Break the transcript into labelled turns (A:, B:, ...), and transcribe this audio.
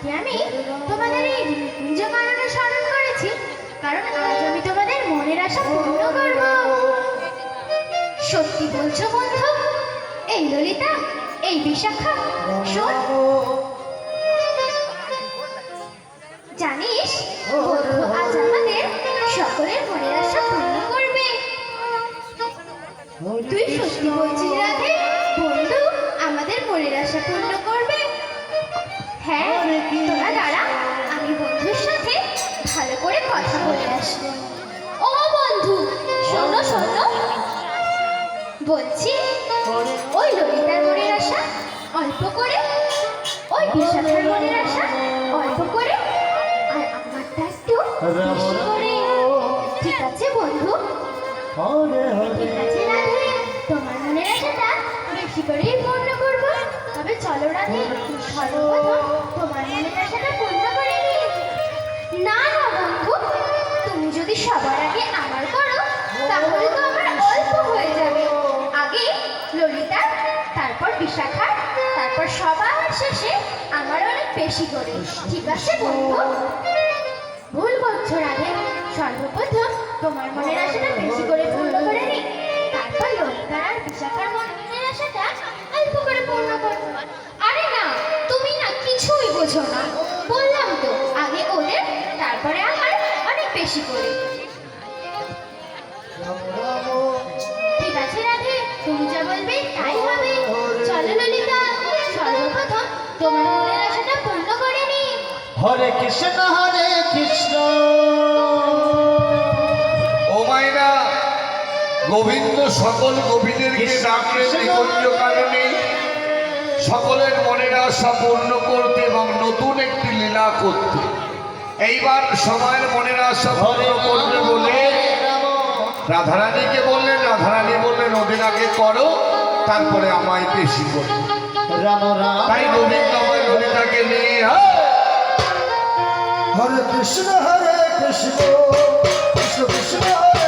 A: আজকে আমি তোমাদের এই নিকুঞ্জ কারণে স্মরণ করেছি, কারণ আজ আমি তোমাদের মনের আশা পূর্ণ করব। সত্যি বলছো বন্ধু? এই ললিতা, এই বিশাখা, শোন। জানিস বন্ধু আজ আমাদের সকলের মনের আশা পূর্ণ করবে। তুই সত্যি বলছিস রাধে? বন্ধু আমাদের মনের আশা পূর্ণ করবে? হ্যাঁ, তোরা দাঁড়া, আমি বন্ধুর সাথে ভালো করে কথা বলে আসবো। ও বন্ধু, শোনো শোনো, বলছি ওই ললিতার মনের আশা অল্প করে, ওই বিশাখার মনের আশা অল্প করে, আর আমারটা একটু বেশি করে। ঠিক আছে বন্ধু? ঠিক আছে রাধে, তোমার মনের আশাটা বেশি করেই পূর্ণ করবো। তবে চলো রাধে, সর্বপ্রথম তোমার মনের আশাটা পূর্ণ করে নিই। না না বন্ধু, তুমি যদি সবার আগে আমার করো তাহলে তো আমার অল্প হয়ে যাবে। আগে ললিতা, তারপর বিশাখা, তারপর সবার শেষে আমার অনেক বেশি করে। ঠিক আছে বন্ধু? ভুল করছো রাধে, সর্বপ্রথম তোমার মনের আশাটা বেশি করে পূর্ণ করে নিই, তারপর ললিতা আর বিশাখার মনের আশাটা অল্প করে পূর্ণ করবো। আরে না, তুমি না কিছুই বোঝো না। বললাম তো আগে ওদের, তারপরে আমার অনেক বেশি করে। ঠিক আছে রাধে, তুমি যা বলবে তাই হবে। চলো ললিতা, সর্বপ্রথম তোমার মনের আশাটা পূর্ণ করে নি।
B: হরে কৃষ্ণ হরে কৃষ্ণ।
C: ও মায়েরা, গোবিন্দ সকল গোপীদেরকে ডাকলেন নিকুঞ্জ কাননে সকলের মনের আশা পূর্ণ করতে এবং নতুন একটি লীলা করতে। এইবার সময়ের মনের আশা পূর্ণ করবে বলে রাধারানীকে বললেন। রাধারানী বললেন ওদের আগে করো, তারপরে আমায় বেশি করো।
B: রাম রাম।
C: তাই গোবিন্দময় ললিতাকে নিয়ে
B: হরে কৃষ্ণ হরে কৃষ্ণ, কৃষ্ণ কৃষ্ণ হরে